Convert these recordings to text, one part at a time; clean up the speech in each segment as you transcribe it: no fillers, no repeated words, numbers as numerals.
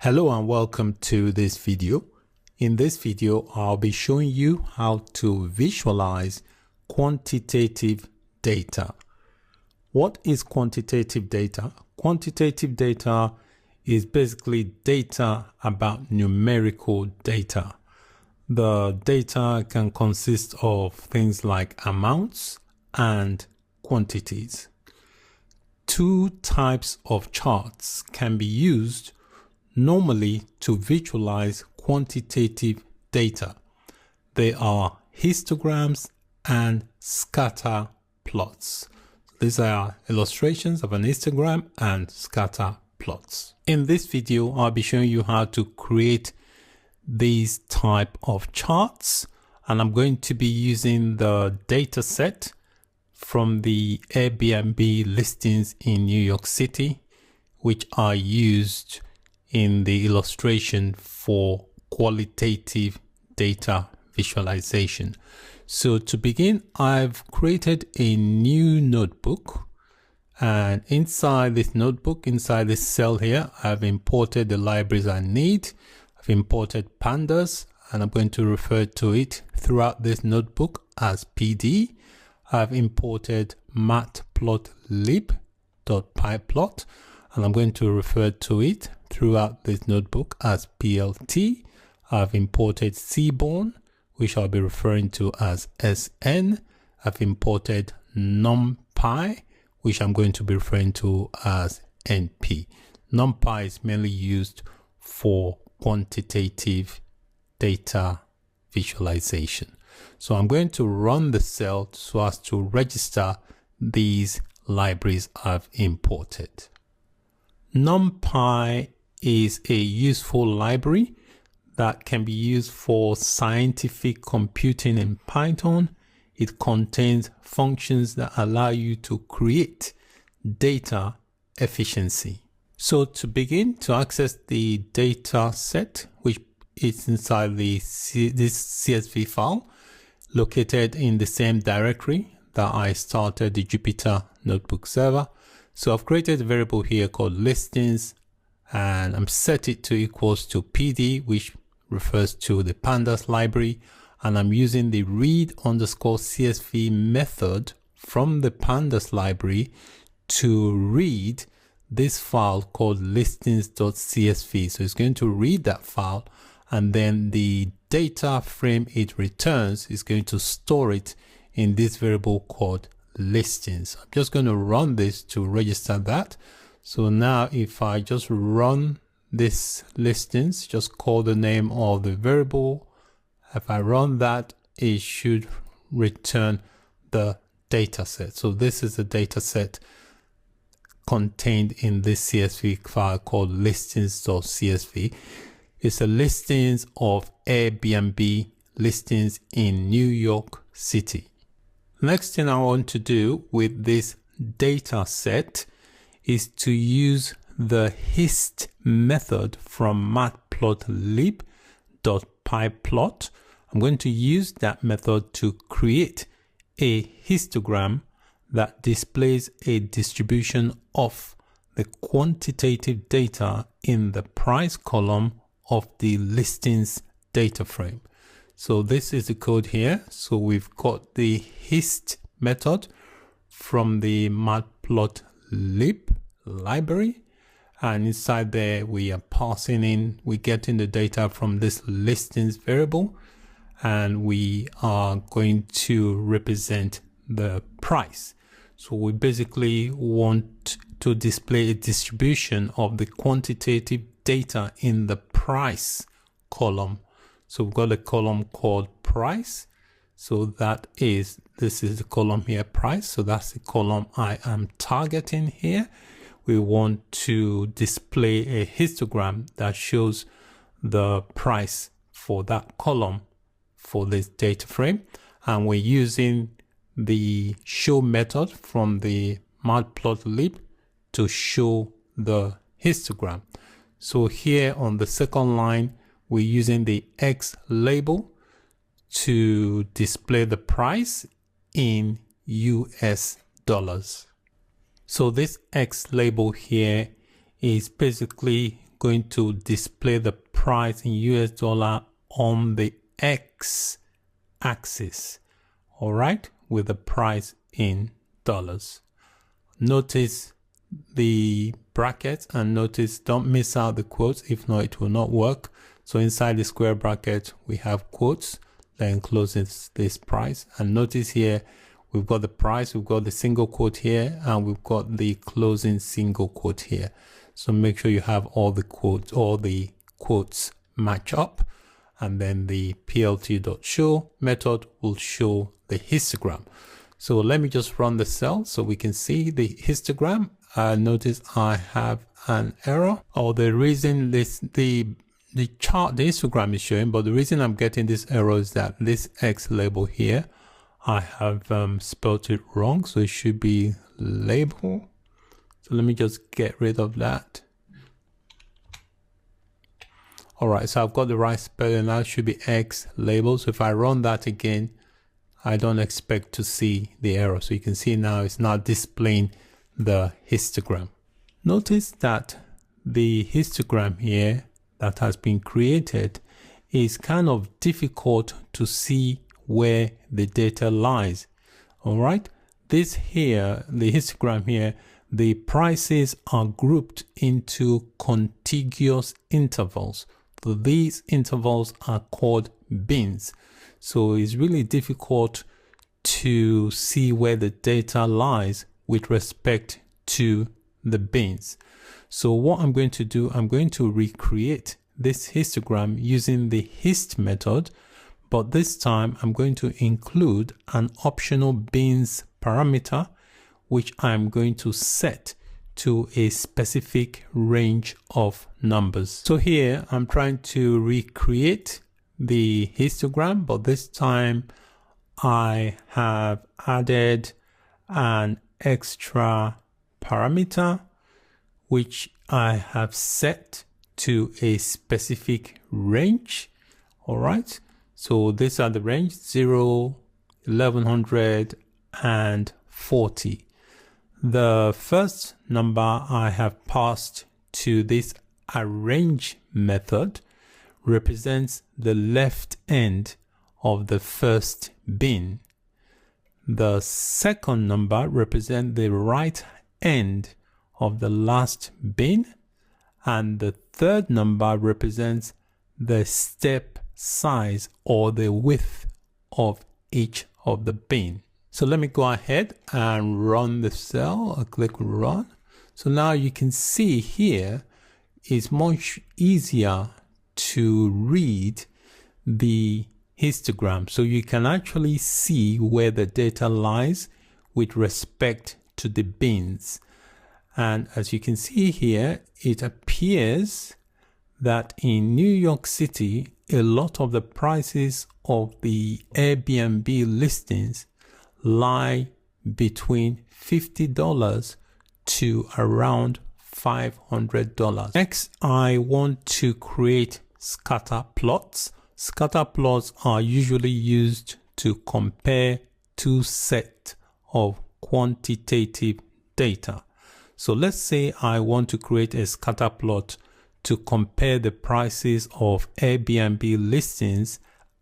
Hello and welcome to this video. In this video, I'll be showing you how to visualize quantitative data. What is quantitative data? Quantitative data is basically data about numerical data. The data can consist of things like amounts and quantities. Two types of charts can be used normally to visualize quantitative data. They are histograms and scatter plots. These are illustrations of an histogram and scatter plots. In this video, I'll be showing you how to create these type of charts, and I'm going to be using the data set from the Airbnb listings in New York City, which are used in the illustration for qualitative data visualization. So to begin, I've created a new notebook, and inside this notebook, inside this cell here, I've imported the libraries I need. I've imported Pandas, and I'm going to refer to it throughout this notebook as PD. I've imported Matplotlib.pyplot, and I'm going to refer to it throughout this notebook as PLT. I've imported Seaborn, which I'll be referring to as SN. I've imported NumPy, which I'm going to be referring to as NP. NumPy is mainly used for quantitative data visualization. So I'm going to run the cell so as to register these libraries I've imported. NumPy is a useful library that can be used for scientific computing in Python. It contains functions that allow you to create data efficiency. So to begin, to access the data set, which is inside this CSV file, located in the same directory that I started the Jupyter Notebook server. So I've created a variable here called listings, and I'm set it to equals to PD, which refers to the Pandas library, and I'm using the read_CSV method from the Pandas library to read this file called listings.csv. So it's going to read that file, and then the data frame it returns is going to store it in this variable called listings. I'm just going to run this to register that. So now if I just run this listings, just call the name of the variable. If I run that, it should return the data set. So this is the data set contained in this CSV file called listings.csv. It's a listings of Airbnb listings in New York City. Next thing I want to do with this data set is to use the hist method from Matplotlib.pyplot. I'm going to use that method to create a histogram that displays a distribution of the quantitative data in the price column of the listings data frame. So this is the code here. So we've got the hist method from the Matplotlib library, and inside there we are passing in, we're getting the data from this listings variable, and we are going to represent the price. So we basically want to display a distribution of the quantitative data in the price column. So we've got a column called price. So this is the column here, price. So that's the column I am targeting here. We want to display a histogram that shows the price for that column for this data frame. And we're using the show method from the Matplotlib to show the histogram. So here on the second line, we're using the X label to display the price in US dollars. So this X label here is basically going to display the price in US dollar on the X axis, all right, with the price in dollars. Notice the brackets and notice, don't miss out the quotes, if not it will not work. So inside the square bracket we have quotes that encloses this price, and notice here we've got the price, we've got the single quote here, and we've got the closing single quote here. So make sure you have all the quotes match up, and then the plt.show method will show the histogram. So let me just run the cell so we can see the histogram. Notice I have an error, or the reason the histogram is showing, but the reason I'm getting this error is that this X label here, I have spelled it wrong, so it should be label. So let me just get rid of that. All right, so I've got the right spelling. That should be X label. So if I run that again, I don't expect to see the error. So you can see now it's not displaying the histogram. Notice that the histogram here that has been created is kind of difficult to see where the data lies. All right, this here, the histogram here, the prices are grouped into contiguous intervals. So these intervals are called bins. So it's really difficult to see where the data lies with respect to the bins. So what I'm going to do, I'm going to recreate this histogram using the hist method, but this time I'm going to include an optional bins parameter, which I'm going to set to a specific range of numbers. So here I'm trying to recreate the histogram, but this time I have added an extra parameter which I have set to a specific range. All right, so these are the range 0, 1100 and 40. The first number I have passed to this arrange method represents the left end of the first bin. The second number represents the right end of the last bin, and the third number represents the step size or the width of each of the bin. So let me go ahead and run the cell. I'll click run. So now you can see here it's much easier to read the histogram. So you can actually see where the data lies with respect to the bins. And as you can see here, it appears that in New York City, a lot of the prices of the Airbnb listings lie between $50 to around $500. Next, I want to create scatter plots. Scatter plots are usually used to compare two sets of quantitative data. So let's say I want to create a scatter plot to compare the prices of Airbnb listings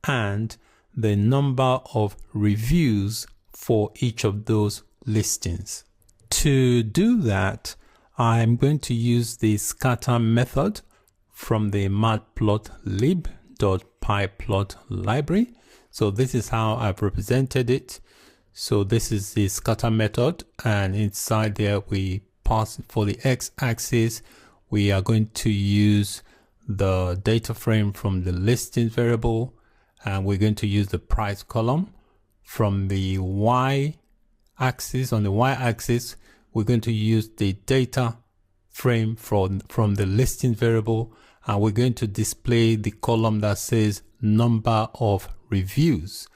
and the number of reviews for each of those listings. To do that, I'm going to use the scatter method from the Matplotlib.pyplot library. So this is how I've represented it. So this is the scatter method, and inside there we pass for the x-axis. We are going to use the data frame from the listings variable, and we're going to use the price column. From the y-axis, on the y-axis, we're going to use the data frame from the listings variable, and we're going to display the column that says number of reviews.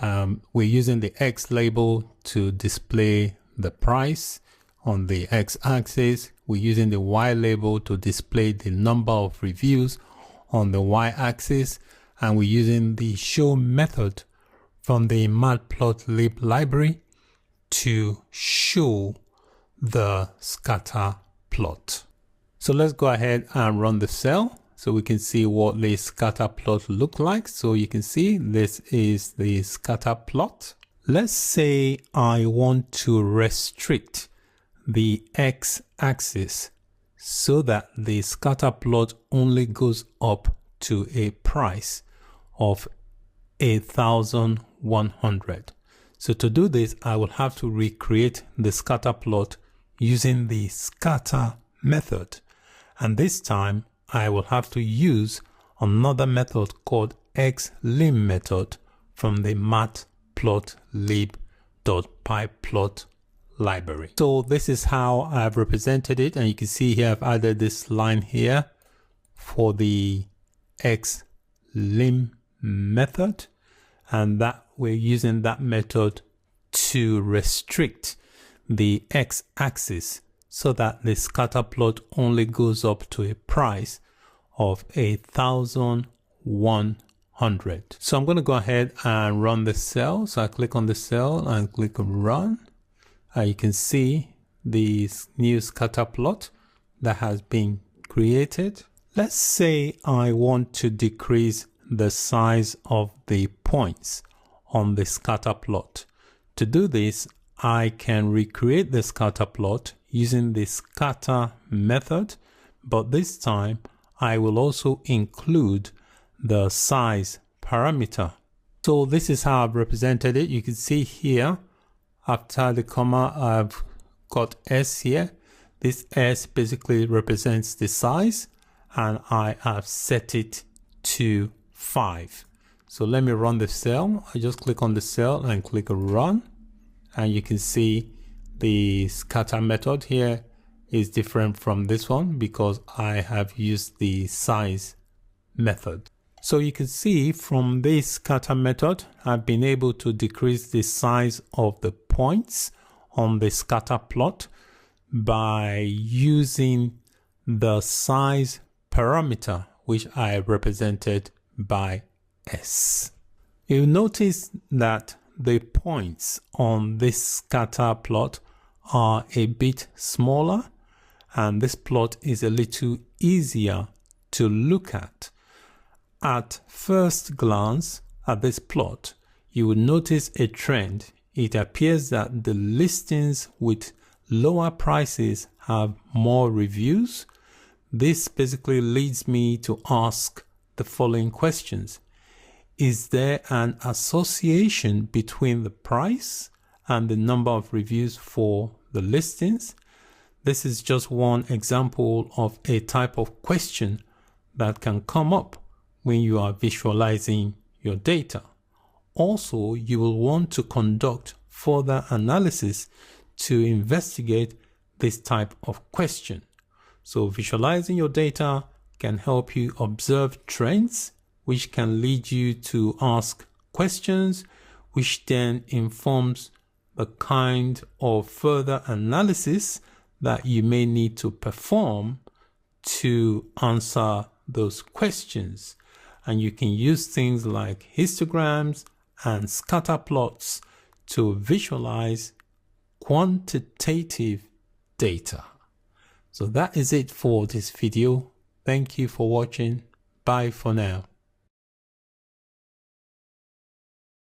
We're using the X label to display the price. On the X-axis, we're using the Y label to display the number of reviews on the Y-axis, and we're using the show method from the Matplotlib library to show the scatter plot. So let's go ahead and run the cell so we can see what the scatter plot look like. So you can see this is the scatter plot. Let's say I want to restrict the x-axis so that the scatter plot only goes up to a price of 8,100. So to do this, I will have to recreate the scatter plot using the scatter method. And this time I will have to use another method called xlim method from the matplotlib.pyplot library. So this is how I've represented it, and you can see here I've added this line here for the xlim method, and that we're using that method to restrict the x-axis so that the scatter plot only goes up to a price of 8,100. So I'm going to go ahead and run the cell. So I click on the cell and click run. You can see the new scatter plot that has been created. Let's say I want to decrease the size of the points on the scatter plot. To do this, I can recreate the scatter plot using the scatter method, but this time I will also include the size parameter. So this is how I've represented it. You can see here after the comma I've got S here. This S basically represents the size, and I have set it to 5. So let me run the cell. I just click on the cell and click run, and you can see the scatter method here is different from this one because I have used the size method. So you can see from this scatter method, I've been able to decrease the size of the points on the scatter plot by using the size parameter, which I represented by S. You'll notice that the points on this scatter plot are a bit smaller, and this plot is a little easier to look at. At first glance at this plot, you will notice a trend. It appears that the listings with lower prices have more reviews. This basically leads me to ask the following questions. Is there an association between the price and the number of reviews for the listings? This is just one example of a type of question that can come up when you are visualizing your data. Also, you will want to conduct further analysis to investigate this type of question. So visualizing your data can help you observe trends, which can lead you to ask questions, which then informs the kind of further analysis that you may need to perform to answer those questions. And you can use things like histograms and scatter plots to visualize quantitative data. So that is it for this video. Thank you for watching. Bye for now.